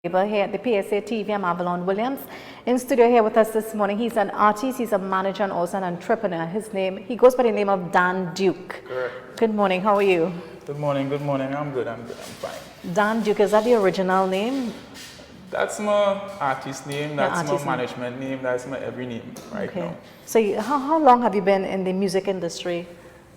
Here at the PSA TV, I'm Avalon Williams. In studio here with us this morning, he's an artist, he's a manager and also an entrepreneur. He goes by the name of Dan Duke. Correct. Good morning, how are you? Good morning. I'm good, I'm fine. Dan Duke, is that the original name? That's my artist name, that's my management name, that's my every name right now. So how long have you been in the music industry?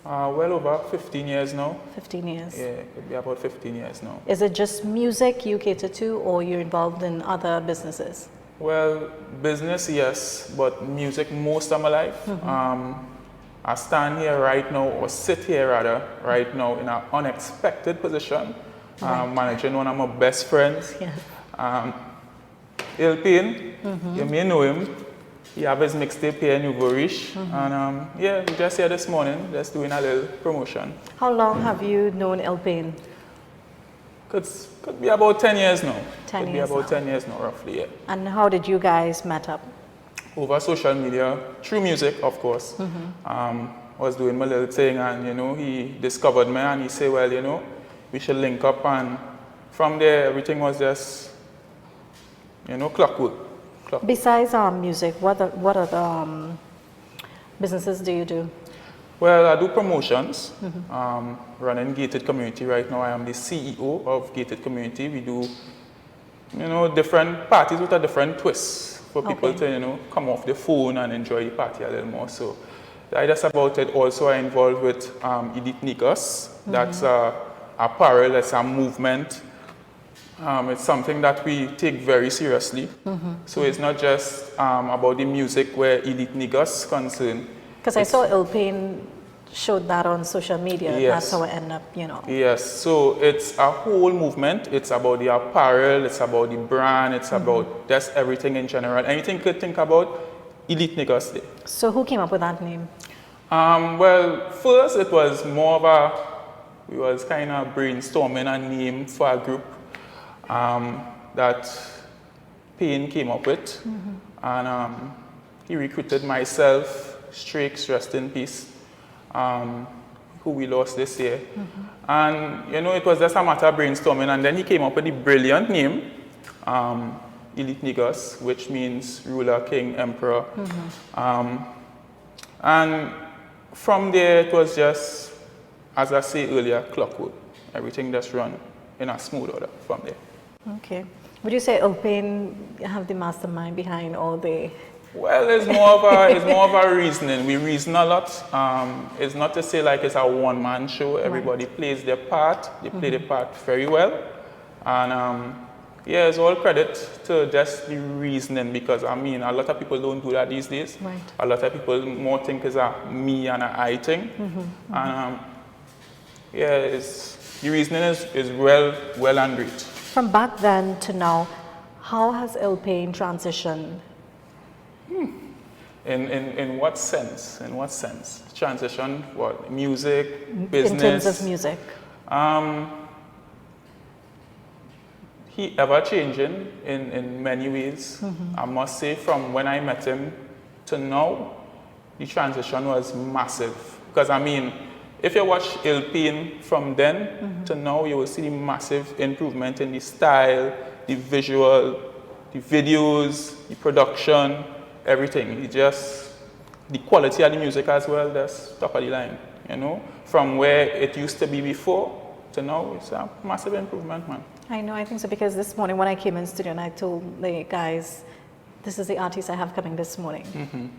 Well over 15 years now. 15 years? Yeah, it'll be about 15 years now. Is it just music you cater to, or you're involved in other businesses? Well, business, yes, but music most of my life. I stand here right now, or sit here rather, right now in an unexpected position, managing one of my best friends, Payne. You may know him. He have his mixtape here in Riche, and yeah, we just here this morning, just doing a little promotion. How long have you known Payne? Could be about 10 years now. 10 could years be about now. 10 years now, roughly, yeah. And how did you guys met up? Over social media, through music, of course. I was doing my little thing, and you know, he discovered me, and he said, well, you know, we should link up, and from there, everything was just, you know, clockwork. Besides music, what other businesses do you do? Well, I do promotions, running Gated Community right now. I am the CEO of Gated Community. We do, you know, different parties with a different twist for people to, you know, come off the phone and enjoy the party a little more. So that's about it. Also, I'm involved with Elite Niggas. That's apparel, that's a movement. It's something that we take very seriously. So it's not just about the music where Elite Niggas concerned. Because I saw Payne showed that on social media. Yes. That's how it ended up, you know. Yes, so it's a whole movement. It's about the apparel, it's about the brand, it's about just everything in general. Anything you could think about, Elite Niggas Day. So who came up with that name? Well, first it was more of we was kind of brainstorming a name for a group that Payne came up with, and he recruited myself, Strakes, rest in peace, who we lost this year, and you know, it was just a matter of brainstorming, and then he came up with the brilliant name, Elite Niggas, which means ruler, king, emperor, and from there it was just, as I said earlier, clockwork. Everything just run in a smooth order from there. Okay. Would you say Payne have the mastermind behind all the... Well, it's more of a reasoning. We reason a lot. It's not to say like it's a one-man show. Everybody plays their part. They play their part very well. And yeah, it's all credit to just the reasoning, because I mean, a lot of people don't do that these days. Right. A lot of people more think it's a me and a I thing. And yeah, the reasoning is well and great. From back then to now, how has Payne transitioned? In what sense? In what sense? Transition, what? Music, business? In terms of music. He ever changing in many ways. I must say, from when I met him to now, the transition was massive. Because I mean, if you watch Payne from then to now, you will see the massive improvement in the style, the visual, the videos, the production, everything. The quality of the music as well, that's top of the line, you know. From where it used to be before to now, it's a massive improvement, man. I know, I think so, because this morning when I came in studio and I told the guys, this is the artist I have coming this morning.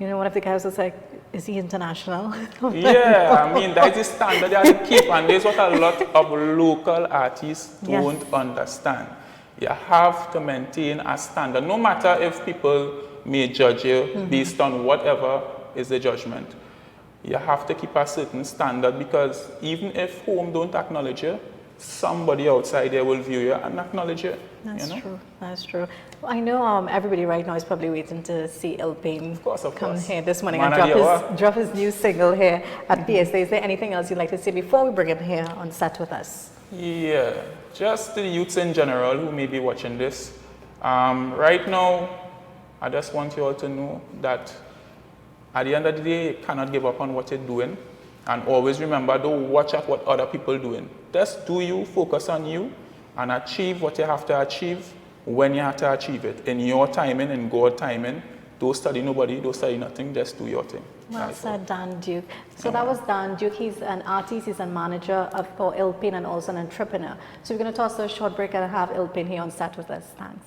You know, one of the guys was like, is he international? Yeah, I mean, that's the standard they have to keep, and that's what a lot of local artists don't understand. You have to maintain a standard, no matter if people may judge you based on whatever is the judgment. You have to keep a certain standard, because even if home don't acknowledge you, somebody outside there will view you and acknowledge you. That's you know? true. That's true. I know everybody right now is probably waiting to see Payne come here this morning and drop his new single here at PSA. Is there anything else you'd like to say before we bring him here on set with us? Yeah, just to the youths in general who may be watching this. Right now, I just want you all to know that at the end of the day, you cannot give up on what you're doing. And always remember, don't watch out what other people are doing. Just do you, focus on you, and achieve what you have to achieve, when you have to achieve it. In your timing, in God's timing, don't study nobody, don't study nothing, just do your thing. Well said, Dan Duke. So that was Dan Duke. He's an artist, he's a manager for Payne and also an entrepreneur. So we're going to toss a short break and have Payne here on set with us. Thanks.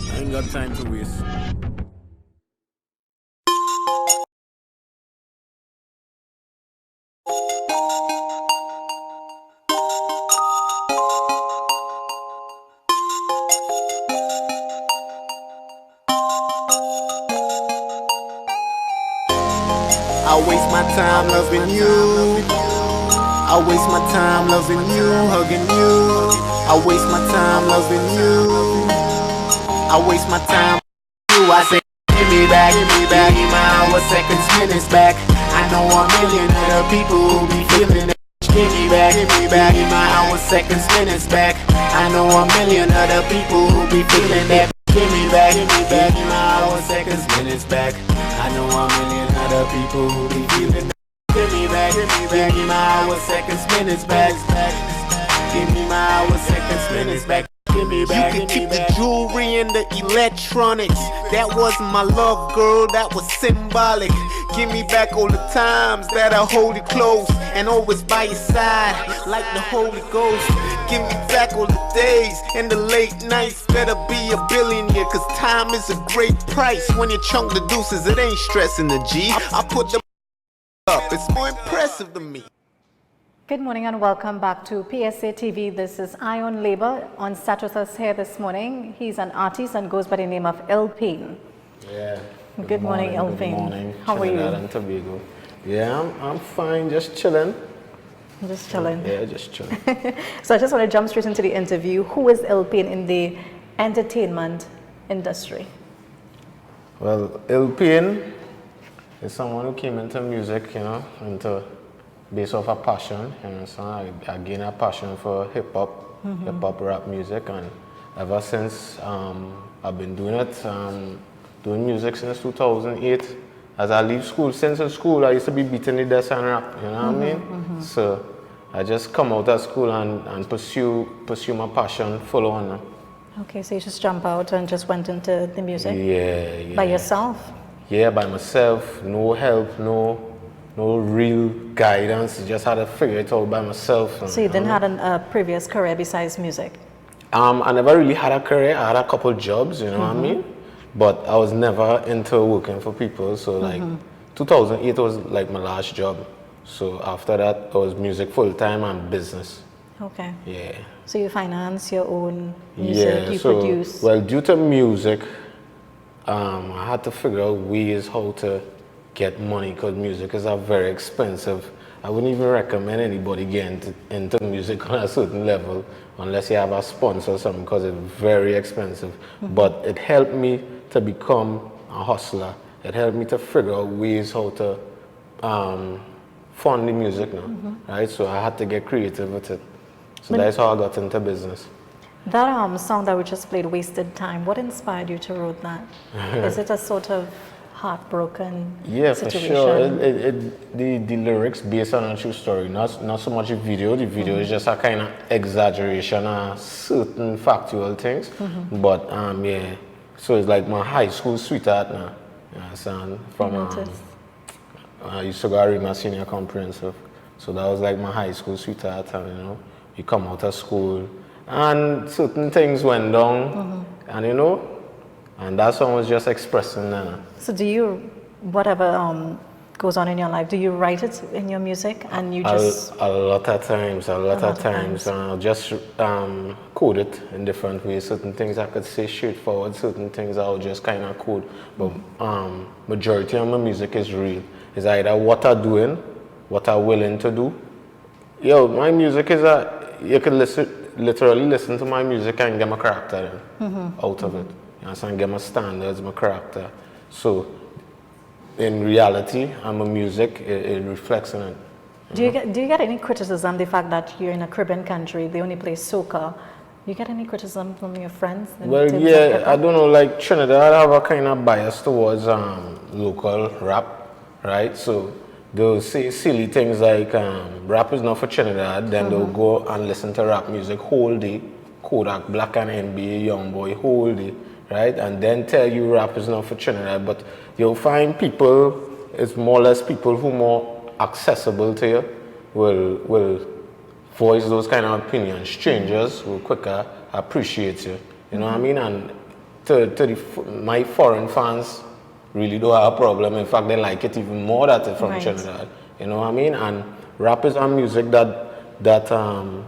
I ain't got time to waste. I waste my time loving you. I waste my time loving you, hugging you. I waste my time loving you. I waste my time with you. I say, give me back my hours, seconds, minutes back. I know a million other people who be feeling that. Give me back my hours, seconds, minutes back. I know a million other people who be feeling that. Give me back my hours, seconds, minutes back. I know a million other people who be feeling that. Give me my hours, seconds, minutes back. Give me my hours, seconds, minutes back. Give me back. You can keep the jewelry and the electronics. That wasn't my love, girl, that was symbolic. Give me back all the times that I hold you close and always by your side like the Holy Ghost. Give me back all the days and the late nights. Better be a billionaire, cause time is a great price. When you chunk the deuces, it ain't stressing the G. I put the up, it's more impressive to me. Good morning and welcome back to PSA TV. This is Ion Labor. On set with us here this morning, he's an artist and goes by the name of Payne. Yeah. Good morning, Payne. Good morning. How are you? And Tobago. Yeah, I'm fine, just chilling. Just chilling. Yeah, just chilling. So I just want to jump straight into the interview. Who is Payne in the entertainment industry? Well, Payne is someone who came into music, into based off a passion, so I gained a passion for hip-hop, hip-hop rap music, and ever since I've been doing it, doing music since 2008. As I leave school, since in school I used to be beating the desk and rap, you know what I mean? So I just come out of school and pursue my passion full on. Okay, so you just jump out and just went into the music? Yeah. By yourself? Yeah, by myself, no help, no real guidance, just had to figure it out by myself. So you didn't have a previous career besides music? I never really had a career. I had a couple jobs, you know what I mean? But I was never into working for people. So like 2008 was like my last job. So after that, it was music full-time and business. Okay. Yeah. So you finance your own music, you produce? Well, due to music, I had to figure out ways how to get money, because music is very expensive. I wouldn't even recommend anybody getting into music on a certain level unless you have a sponsor or something, because it's very expensive. But it helped me to become a hustler. It helped me to figure out ways how to fund the music now, right? So I had to get creative with it. So that's how I got into business. That song that we just played, Wasted Time, what inspired you to write that? Is it a sort of heartbroken situation? For sure. The lyrics based on a true story, not so much a video. The video is just a kind of exaggeration of certain factual things. But yeah, so it's like my high school sweetheart now. You understand? I used to go read my senior comprehensive, so that was like my high school sweetheart. And you come out of school, and certain things went down, and and that song was just expressing that. So do you, whatever goes on in your life, do you write it in your music and you just... A lot of times, I'll just code it in different ways. Certain things I could say straightforward, certain things I'll just kind of code. But majority of my music is real. It's either what I'm doing, what I'm willing to do. My music is you can literally listen to my music and get my character out of it. And get my standards, my character. So, in reality, and my music, it reflects on it. Do you get any criticism, the fact that you're in a Caribbean country, they only play soca, You get any criticism from your friends? Well, yeah, I don't know, like Trinidad have a kind of bias towards local rap, right? So they'll say silly things like rap is not for Trinidad, then they'll go and listen to rap music whole day, Kodak, Black and NBA, Youngboy, whole day, right? And then tell you rap is not for Trinidad, but you'll find people, it's more or less people who are more accessible to you, will voice those kind of opinions. Strangers will quicker appreciate you, you know what I mean? And my foreign fans really don't have a problem. In fact, they like it even more that it's from Trinidad, you know what I mean? And rap is a music that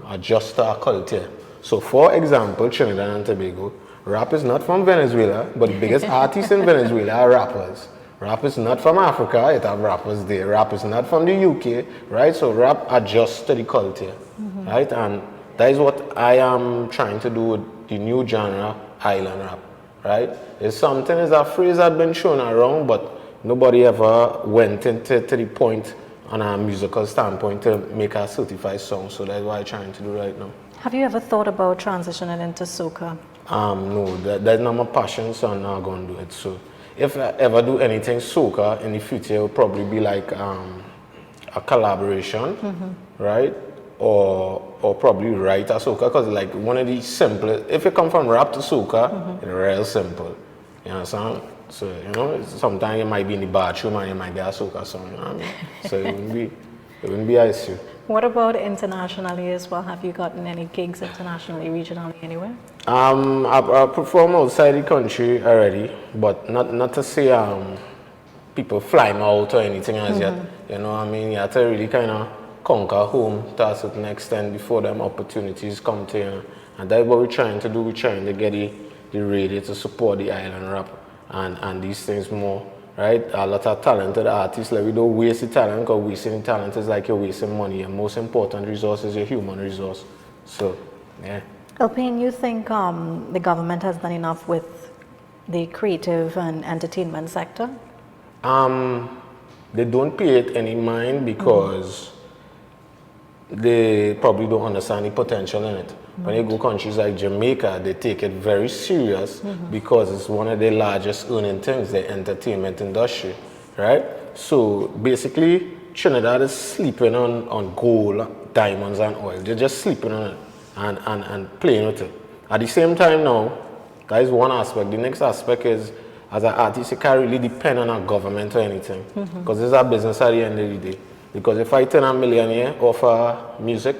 adjusts to our culture. So for example, Trinidad and Tobago, rap is not from Venezuela, but the biggest artists in Venezuela are rappers. Rap is not from Africa, it have rappers there. Rap is not from the UK, right? So rap adjusts to the culture, right? And that is what I am trying to do with the new genre, island rap, right? It's a phrase that's been shown around, but nobody ever went into the point on a musical standpoint to make a certified song. So that's what I'm trying to do right now. Have you ever thought about transitioning into soca? No, that's not my passion, so I'm not going to do it. So if I ever do anything soca in the future, it will probably be like a collaboration, right? Or probably write a soca, because like one of the simplest, if you come from rap to soca, it's real simple. You understand? So, you know, sometimes you might be in the bathroom and you might get a soca song, you know what I mean? So it wouldn't be an issue. What about internationally as well? Have you gotten any gigs internationally, regionally, anywhere? I perform outside the country already, but not to say people fly me out or anything as yet. You know what I mean? You have to really kind of conquer home to a certain extent before them opportunities come to you. And that's what we're trying to do. We're trying to get the radio to support the island rap and these things more. Right? A lot of talented artists, like we don't waste the talent, because wasting talent is like you're wasting money. Your most important resource is your human resource. So, yeah. Payne, you think the government has done enough with the creative and entertainment sector? They don't pay it any mind because they probably don't understand the potential in it. When you go countries like Jamaica, they take it very serious because it's one of the largest earning things, the entertainment industry, right? So basically, Trinidad is sleeping on gold, diamonds and oil. They're just sleeping on it and playing with it. At the same time now, that is one aspect. The next aspect is, as an artist, you can't really depend on a government or anything, because it's a business at the end of the day. Because if I turn a millionaire off music,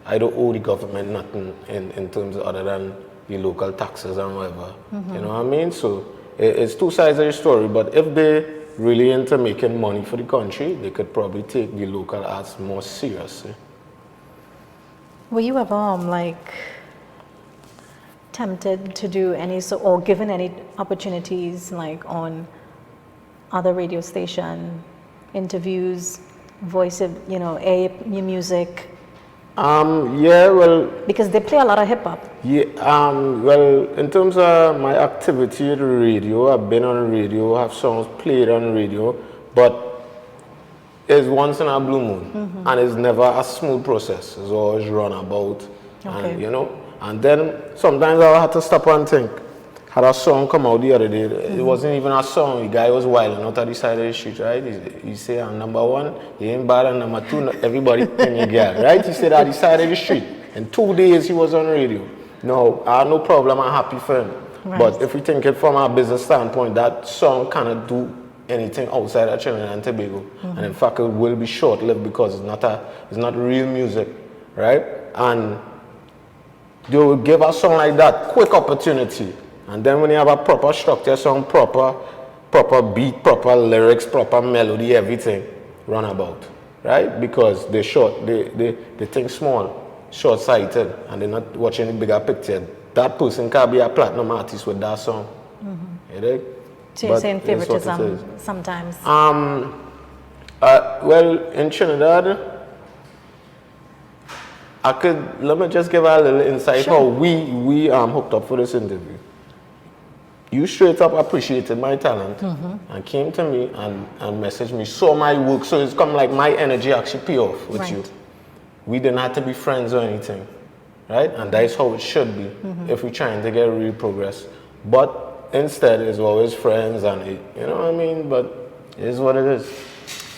I don't owe the government nothing in terms of other than the local taxes and whatever. You know what I mean? So it's two sides of the story, but if they really into making money for the country, they could probably take the local arts more seriously. Were you ever tempted to do any or given any opportunities like on other radio station interviews, voice of, air your music? Yeah, well, because they play a lot of hip hop. Yeah, well, in terms of my activity at the radio, I've been on the radio, have songs played on the radio, but it's once in a blue moon, and it's never a smooth process. It's always run about, and and then sometimes I have to stop and think. Had a song come out the other day. It wasn't even a song. The guy was wilding out at the side of the street, right? He said, I'm number one, he ain't bad, and number two, everybody in your girl, right? He said at the side of the street. In 2 days, he was on the radio. No, I have no problem. I'm happy for him. Right. But if we think it from a business standpoint, that song cannot do anything outside of Trinidad and Tobago. And in fact, it will be short-lived because it's not real music, right? And they will give a song like that quick opportunity. And then when you have a proper structure song, proper beat, proper lyrics, proper melody, everything, run about, right? Because they're short, they think small, short-sighted, and they're not watching the bigger picture. That person can be a platinum artist with that song. So you're saying favoritism sometimes? Well, in Trinidad, let me just give a little insight how we hooked up for this interview. You straight up appreciated my talent and came to me and messaged me, saw my work, so it's come like my energy actually pay off with you. We didn't have to be friends or anything. right? And that's how it should be if we're trying to get real progress. But instead, it's always friends and you know what I mean? But it is what it is.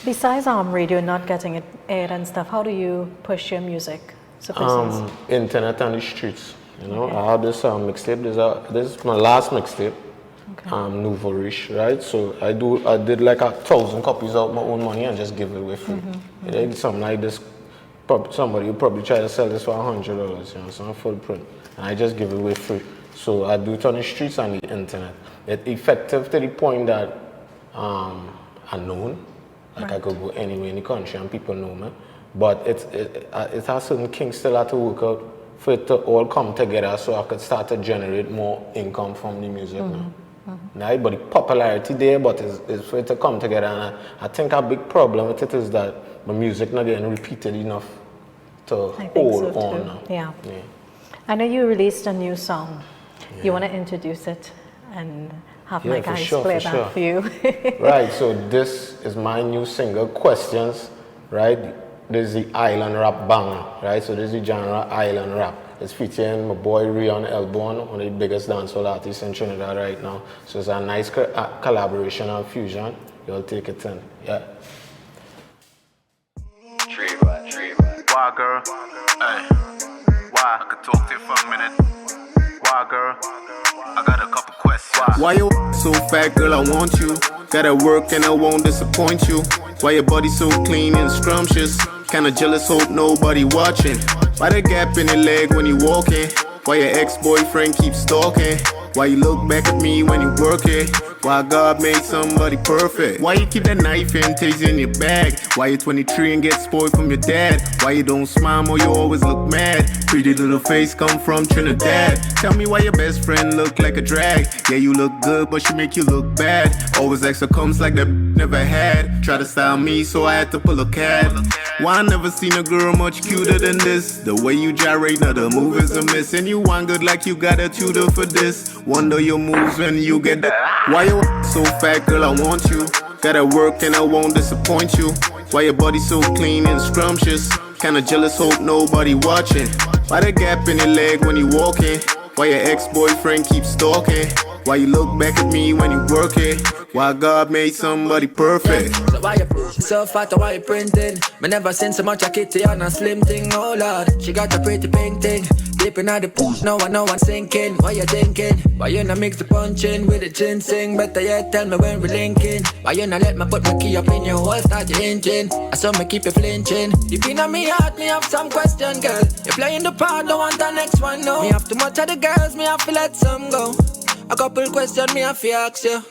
Besides radio not getting it aired and stuff, how do you push your music? So internet and the streets. You know, I have this mixtape. This is my last mixtape. Nouveau Riche, right? So I did like 1,000 copies out of my own money and just give it away free. Something like this, somebody will probably try to sell this for $100, you know, so I'm full print. And I just give it away free. So I do it on the streets and the internet. It's effective to the point that I'm known. Like I could go anywhere in the country and people know me. But it has certain kinks still have to work out for it to all come together so I could start to generate more income from the music now. Right? But the popularity there, but it's for it to come together. And I think a big problem with it is that my music not getting repeated enough to hold on now. Yeah. I know you released a new song. You want to introduce it and have my guys play that for you. Right, so this is my new single, Questions, right? This is the island rap banger, right? So this is the genre island rap. It's featuring my boy Rion Elbon, one of the biggest dancehall artists in Trinidad right now. So it's a nice collaboration and fusion. You'll take it in, yeah. Why, girl? Hey, why? I could talk to you for a minute. Why, girl? I got a couple questions. Why you so fat, girl? I want you. Gotta work and I won't disappoint you. Why your body so clean and scrumptious? Kinda jealous, hope nobody watching. Why the gap in your leg when you walking? Why your ex-boyfriend keeps stalking? Why you look back at me when you working? Why God made somebody perfect? Why you keep that knife and taser in your bag? Why you 23 and get spoiled from your dad? Why you don't smile or you always look mad? Pretty little face come from Trinidad. Tell me why your best friend look like a drag. Yeah, you look good, but she make you look bad. Always extra comes like that never had. Try to style me, so I had to pull a cat. Why I never seen a girl much cuter than this? The way you gyrate, now the move is a miss. And you want good like you got a tutor for this. Wonder your moves when you get that. Why you so fat, girl? I want you. Gotta work and I won't disappoint you. Why your body so clean and scrumptious? Kinda jealous, hope nobody watching. Why the gap in your leg when you walking? Why your ex-boyfriend keeps stalking? Why you look back at me when you working? Why God made somebody perfect? So why you so fat or why you printing? Me never seen so much a kitty on a slim thing, oh Lord. She got a pretty pink thing. Dipping out the pool, no one sinking. Why you thinking? Why you not mix the punching with the ginseng? Better yet, tell me when we linking. Why you not let me put my key up in your hole, start your engine? I saw me keep you flinching. You been on me heart, me have some question, girl. You playing the part, don't want the next one, no. Me have too much of the girls, me have to let some go. A couple questions, me have to ask you.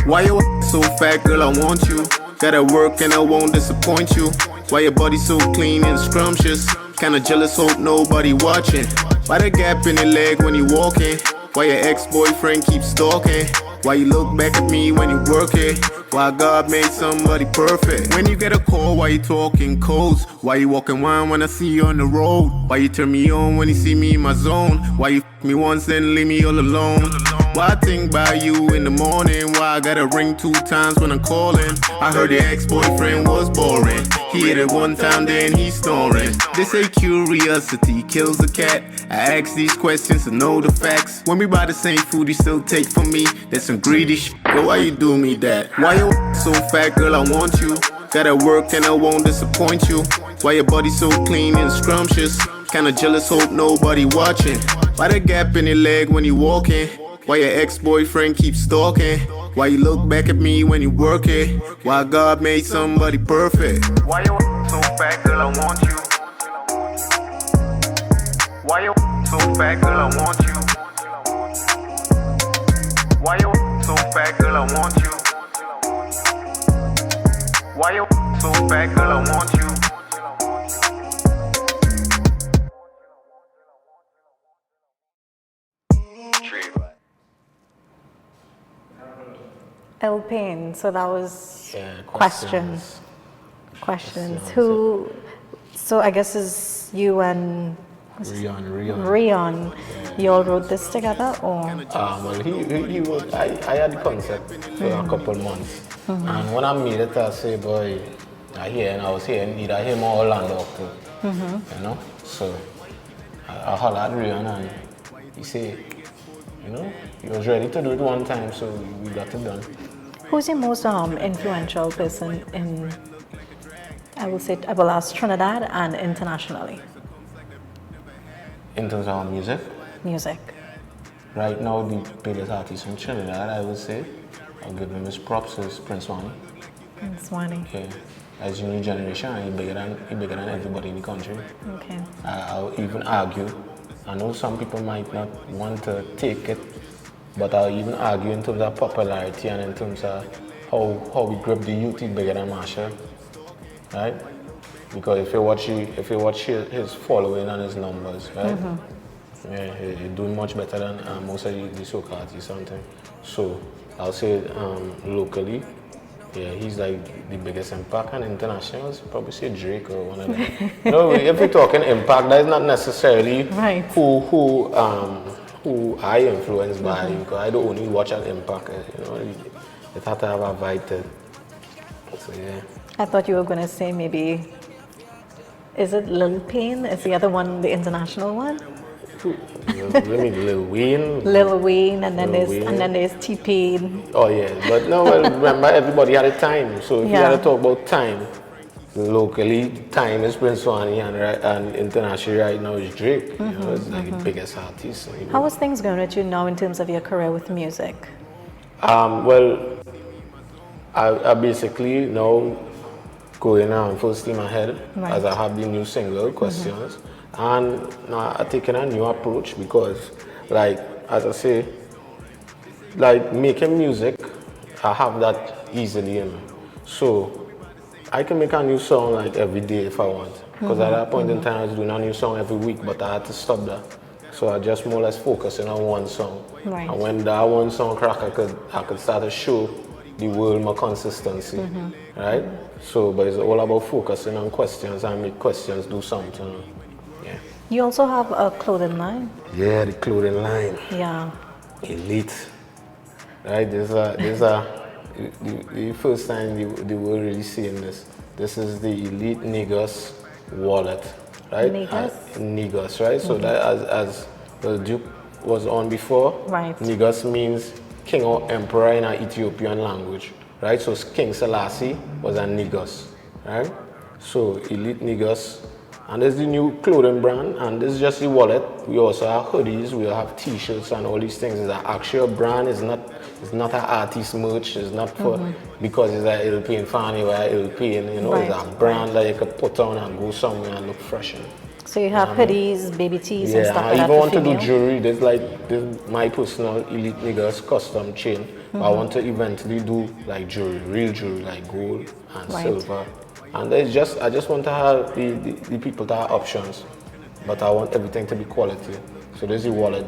Why you so fat, girl? I want you. Gotta work and I won't disappoint you. Why your body so clean and scrumptious? Kinda jealous, hope nobody watching. Why the gap in your leg when you walking? Why your ex-boyfriend keeps stalking? Why you look back at me when you working? Why God made somebody perfect? When you get a call, why you talking codes? Why you walking wine when I see you on the road? Why you turn me on when you see me in my zone? Why you f me once and leave me all alone? Why I think about you in the morning? Why I gotta ring 2 times when I'm calling? I heard your ex-boyfriend was boring. He hit it 1 time, then he's snoring. They say curiosity kills a cat. I ask these questions to know the facts. When we buy the same food, you still take from me. That's some greedy shit. But why you do me that? Why you so fat, girl? I want you. Gotta work and I won't disappoint you. Why your body so clean and scrumptious? Kinda jealous, hope nobody watching. Why the gap in your leg when you walking? Why your ex-boyfriend keeps stalking? Why you look back at me when you working? Why God made somebody perfect? Why you so fat, girl? I want you. Why you so fat, girl? I want you. Why you so fat, girl? I want you. Why you so fat, girl? I want you. Payne, so that was questions. Who? So I guess is you and Rion. You all wrote this together, or? Well, he wrote. I had the concept for a couple months, and when I made it, I say, boy, I was here, either him or Orlando too. You know, so I hollered at Rian and he said, you know, he was ready to do it one time, so we got it done. Who's your most influential person in, I will ask Trinidad and internationally? In terms of music? Music. Right now, the biggest artist from Trinidad, I would say, I'll give him his props, is Prince Wani. Prince Wani. Yeah. As a new generation, he's bigger than everybody in the country. Okay. I'll even argue, I know some people might not want to take it, but I'll even argue in terms of popularity and in terms of how we grip the youth, he's bigger than Marshall, right? Because if you watch his following and his numbers, right? Yeah, he's doing much better than most of the soca artists, something. So I'll say locally, yeah, he's like the biggest impact, and international, probably say Drake or one of them. No, if we're talking impact, that's not necessarily right. who I influenced by, because I don't only watch an impact, you know, it had to have a vibe to, so yeah. I thought you were going to say maybe, is it Lil Payne? Is the other one the international one? Lil Wayne. Lil Wayne, and then there's T-Pain. Oh yeah, but no, well, remember everybody had a time. So if you had to talk about time, locally, time is Prince Wani, and internationally right now is Drake. You know, it's like the biggest artist. You know. How is things going with you now in terms of your career with music? Well, I basically now going on full steam ahead as I have the new single, Questions. And now I'm taking a new approach because, like, as I say, like making music, I have that easily in me. So I can make a new song like every day if I want. Because at that point in time I was doing a new song every week, but I had to stop that. So I just more or less focusing on one song. Right. And when that one song crack, I could start to show the world my consistency, right? So, but it's all about focusing on questions and make questions do something. Yeah. You also have a clothing line? Yeah, the clothing line. Yeah. Elite. Right, the first time they were really seeing this. This is the Elite Negus wallet, right? Negus? Negus, right? So that as the Duke was on before, right. Negus means king or emperor in an Ethiopian language, right? So King Selassie was a Negus, right? So Elite Negus. And there's the new clothing brand, and this is just the wallet. We also have hoodies, we have t-shirts and all these things. It's an actual brand, it's not an artist merch, it's not for because it's an L Payne fan, or L Payne, you know, it's a brand that you could put on and go somewhere and look fresh. So you have hoodies, baby tees and stuff like that. Yeah, I even want to do jewelry. There's my personal Elite Niggas custom chain. But I want to eventually do like jewelry, real jewelry, like gold and silver. And I just want to have the people to have options, but I want everything to be quality. So there's the wallet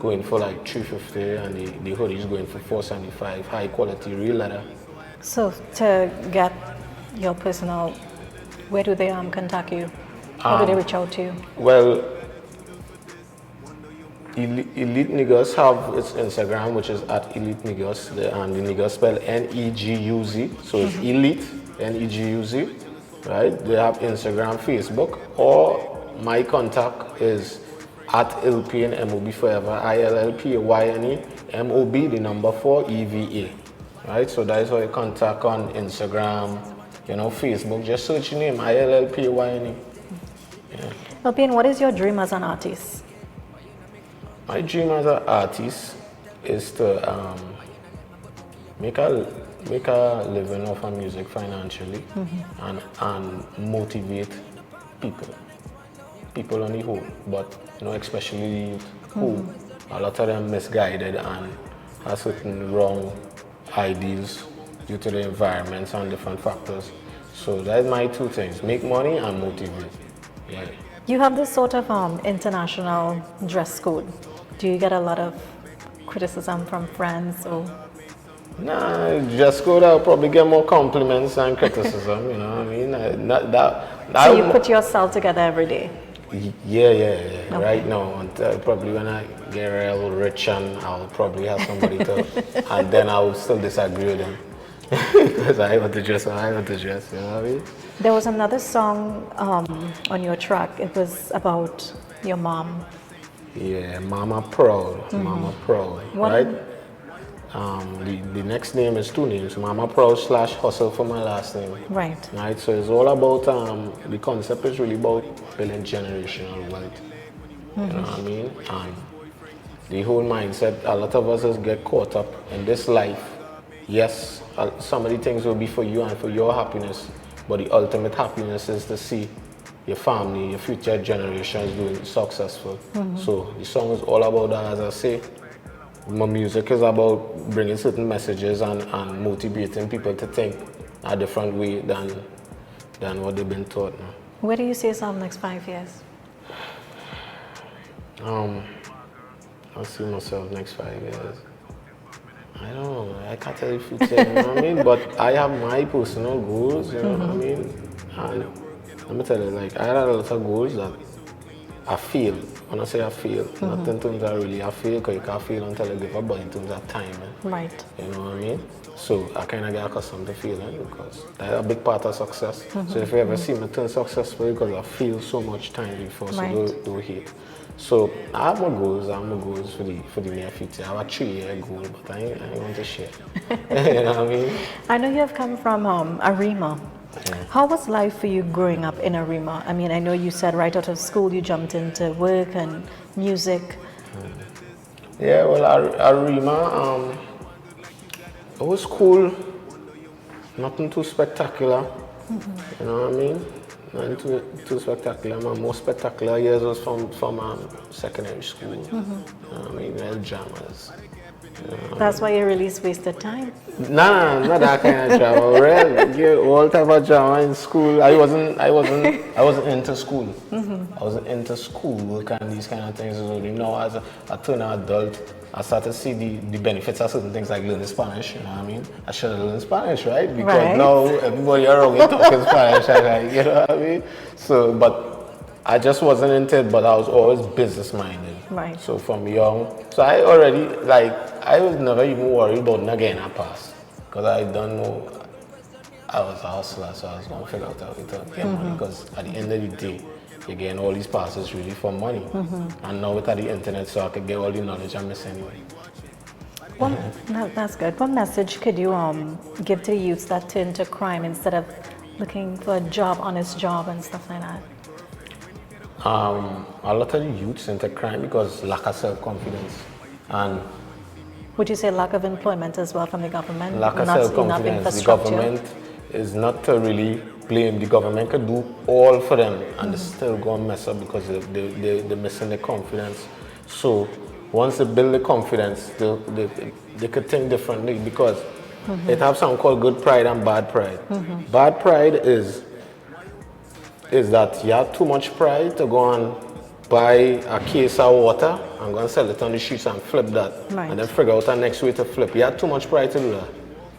going for like $350, and the hoodie is going for $475, high quality, real leather. So to get your personal, where do they contact you? How do they reach out to you? Well, Elite Niggas have its Instagram, which is at Elite Niggas, and the Niggas spelled N-E-G-U-Z, so it's Elite, N-E-G-U-Z, right? They have Instagram, Facebook, or my contact is at Illpayne, M-O-B forever, I-L-L-P-A-Y-N-E, M-O-B, the number 4, E-V-A, right? So that is how you contact on Instagram, you know, Facebook, just search your name, I-L-L-P-A-Y-N-E. Yeah. Payne, what is your dream as an artist? My dream as an artist is to make a living off of music financially and motivate people on the whole, but you know, especially the youth who a lot of them misguided and have certain wrong ideas due to the environments and different factors. So that's my two things: make money and motivate. Yeah. You have this sort of international dress code. Do you get a lot of criticism from friends or? Nah, dress code, I'll probably get more compliments than criticism, you know what I mean? So you put yourself together every day? Yeah. Okay. Right now, until probably when I get real rich, and I'll probably have somebody to, and then I will still disagree with them. Because I want to dress, you know what I mean? There was another song on your track. It was about Your mom. Yeah, Mama Proud. Mama Proud, right? The next name is 2 names, Mama Proud / Hustle for my last name. Right. Right, so it's all about, the concept is really about building generational wealth. You know what I mean? And the whole mindset, a lot of us just get caught up in this life. Yes, some of the things will be for you and for your happiness, but the ultimate happiness is to see your family, your future generations doing successful. So the song is all about that, as I say. My music is about bringing certain messages and motivating people to think a different way than what they've been taught. Where do you see yourself next 5 years? I see myself next 5 years. I don't know, I can't tell you future, you know what I mean? But I have my personal goals, you know what I mean? And let me tell you, like, I had a lot of goals that I feel. When I say I feel, not in terms of really I feel, because you can't feel until you give up, but in terms of timing. Right. You know what I mean? So I kind of get accustomed to feeling because that's a big part of success. So if you ever see me turn successful, because I feel so much time before, so don't hate. So I have my goals. For the near future. I have a 3-year goal, but I ain't going to share. You know what I mean? I know you have come from Arima. Yeah. How was life for you growing up in Arima? I mean, I know you said right out of school you jumped into work and music. Yeah, well, Arima, it was cool. Nothing too spectacular. You know what I mean? Nothing too spectacular. My most spectacular years was from secondary school. You know what I mean? Real dramas. That's why your release wasted time? Nah, not that kind of drama. Real, all type of drama in school. I wasn't into school. I wasn't into school and these kind of things. So, you know, as I turned an adult, I started to see the benefits of certain things like learning Spanish. You know what I mean? I should have learned Spanish, right? Because now everybody around me talking Spanish. You know what I mean? So, but I just wasn't into it, but I was always business minded. Right. So from young, so I already, like, I was never even worried about not getting a pass. Because I don't know, I was a hustler, so I was going to figure out how to get money. Because at the end of the day, you're getting all these passes really for money. And now with the internet, so I could get all the knowledge I miss anyway. That's good. What message could you give to the youths that turn to crime instead of looking for a job, honest job and stuff like that? A lot of the youths into crime because lack of self-confidence. And would you say lack of employment as well from the government? Lack of self-confidence. The government is not to really blame. The government could do all for them and they still go and mess up because they're missing the confidence. So once they build the confidence, they could think differently because it have something called good pride and bad pride. Bad pride is that you have too much pride to go and buy a case of water and go and sell it on the streets and flip that. And then figure out the next way to flip. You have too much pride to do that.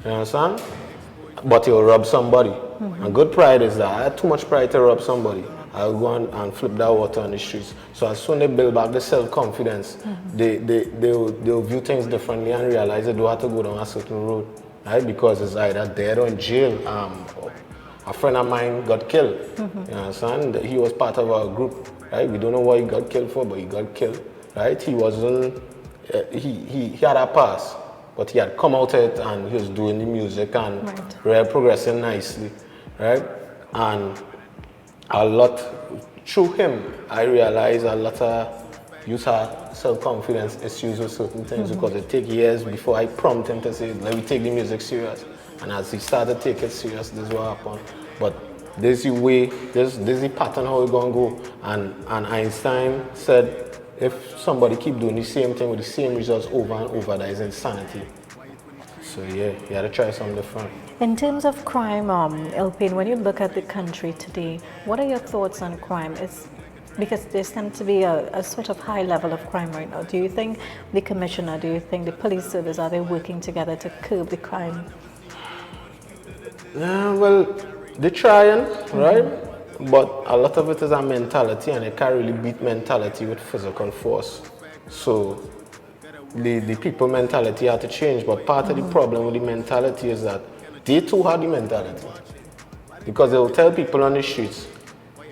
You understand? But you'll rob somebody. And good pride is that I had too much pride to rob somebody. I'll go and flip that water on the streets. So as soon as they build back the self-confidence, they'll view things differently and realize they don't have to go down a certain road. Right? Because it's either dead or in jail. A friend of mine got killed. You understand? He was part of our group. Right? We don't know what he got killed for, but he got killed. Right? He wasn't. He had a pass, but he had come out of it and he was doing the music and really progressing nicely. Right? And a lot through him, I realized a lot of youth have self-confidence issues with certain things because it take years before I prompt him to say, let me take the music serious. And as he started to take it serious, this is what happened. But there's the way, there's the pattern how it's going to go. And Einstein said, if somebody keep doing the same thing with the same results over and over, that is insanity. So yeah, you got to try something different. In terms of crime, Payne, when you look at the country today, what are your thoughts on crime? Because there seems to be a sort of high level of crime right now. Do you think the commissioner, do you think the police service, are they working together to curb the crime? Well, they're trying, right? But a lot of it is a mentality, and they can't really beat mentality with physical force. So the people mentality have to change, but part of the problem with the mentality is that they too have the mentality. Because they will tell people on the streets,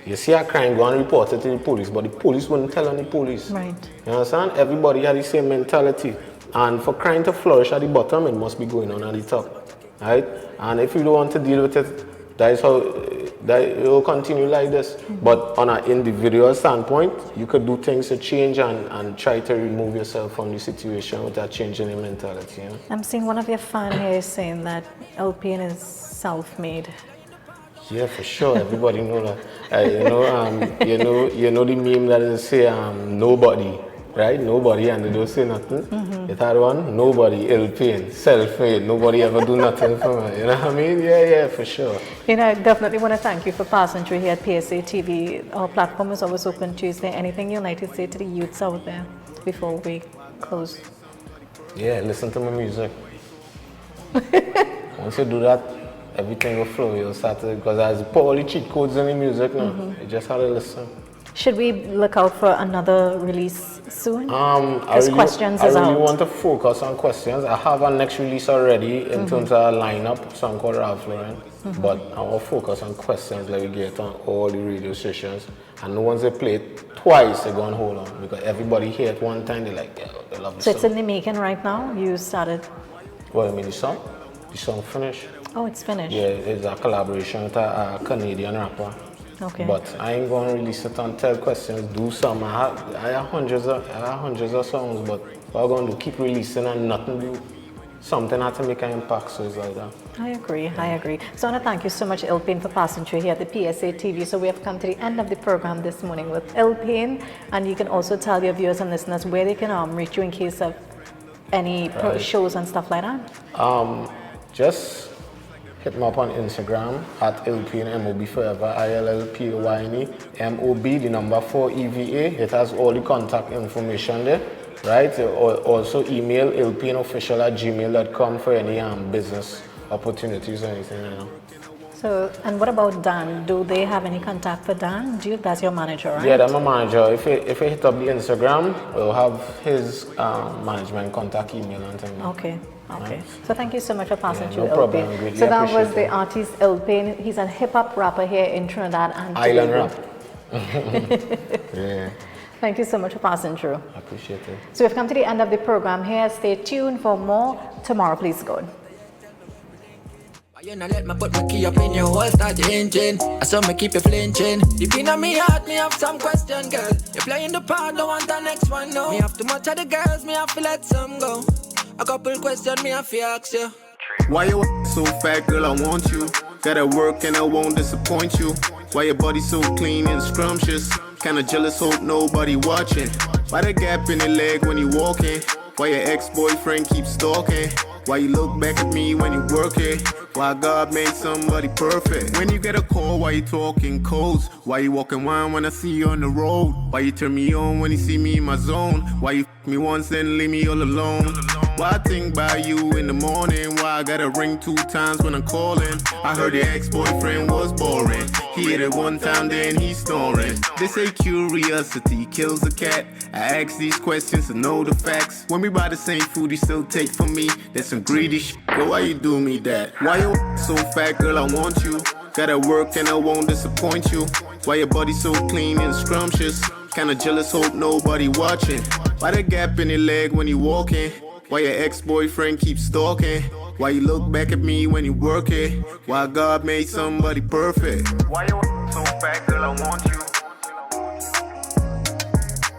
You see a crime, go and report it to the police, but the police wouldn't tell on the police. Right. You understand? Everybody had the same mentality. And for crime to flourish at the bottom, it must be going on at the top. Right? And if you don't want to deal with it, that is how it will continue like this. But on an individual standpoint, you could do things to change and try to remove yourself from the situation without changing your mentality. You know? I'm seeing one of your fans here saying that Payne is self-made. Yeah, for sure. Everybody know that. You know the meme that is say nobody, right? Nobody, and they don't say nothing. The third one, nobody, Payne, self-made. Nobody ever do nothing for me. You know what I mean? Yeah, for sure. You know, I definitely want to thank you for passing through here at PSA TV. Our platform is always open Tuesday. Anything you'd like to say to the youths out there before we close? Yeah, listen to my music. Once you do that, everything will flow. You'll start to, because there's all the cheat codes in the music now. You just have to listen. Should we look out for another release soon? Because Questions I is really out. want to focus on Questions. I have a next release already in terms of a lineup, a song called Ralph Lauren. But I want to focus on Questions like we get on all the radio stations. And the ones they play it twice, they're going to hold on. Because everybody hear it one time, they're like, yeah, they love the So song. it's in the making right now? You started? What, you mean the song? The song finished. Oh, it's finished? Yeah, it's a collaboration with a Canadian rapper. Okay. But I ain't gonna release it until Questions do some. I have hundreds of songs, but what I'm gonna do, keep releasing and nothing do. Something had to make an impact, so it's like that. I agree. So I want to thank you so much, Payne, for passing through here at the PSA TV. So we have come to the end of the program this morning with Payne, and you can also tell your viewers and listeners where they can reach you in case of any shows and stuff like that. Just hit me up on Instagram at Payne, MOB Forever, ILLPAYNE, MOB, the number 4 EVA. It has all the contact information there, right? Also email lpaneofficial@gmail.com for any business opportunities or anything, you know. So, and what about Dan? Do they have any contact for Dan? That's your manager, right? Yeah, that's my manager. If you hit up the Instagram, we'll have his management contact email and things. Okay. Right. So thank you so much for passing through, no problem. Payne. So that was the artist Payne. He's a hip-hop rapper here in Trinidad and Island Tobago. rap. Yeah. Thank you so much for passing through. I appreciate it. So we've come to the end of the program here. Stay tuned for more tomorrow. Please go. You know, let me put my key up in your hole, start your engine. I saw me keep you flinching. Deep in me heart, me have some question, girl. You playing the part, don't want the next one, no. Me have too much of the girls, me have to let some go. A couple questions, me have to ask you. Why you so fat, girl? I want you. Gotta work and I won't disappoint you. Why your body so clean and scrumptious? Kinda jealous, hope nobody watching. Why the gap in the leg when you walking? Why your ex-boyfriend keeps stalking? Why you look back at me when you working? Why God made somebody perfect? When you get a call, why you talking codes? Why you walking wine when I see you on the road? Why you turn me on when you see me in my zone? Why you f me once and leave me all alone? Why I think about you in the morning? Why I gotta ring 2 times when I'm calling? I heard your ex-boyfriend was boring. He hit it 1 time, then he's snoring. They say curiosity kills a cat. I ask these questions to know the facts. When we buy the same food you still take from me, that's some greedy shit. But why you do me that? Why you so fat, girl? I want you. Gotta work and I won't disappoint you. Why your body so clean and scrumptious? Kinda jealous, hope nobody watching. Why the gap in your leg when you walking? Why your ex-boyfriend keeps stalking? Why you look back at me when you working? Why God made somebody perfect? Why you so fat, girl? I want you.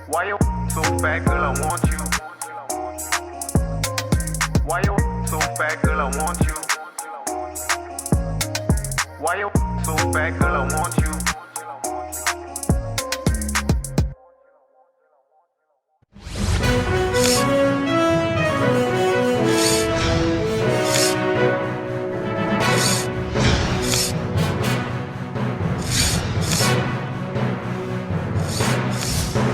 Why you so fat, girl? I want you. Why you so fat, girl? I want you. Why you so fat, girl? I want you.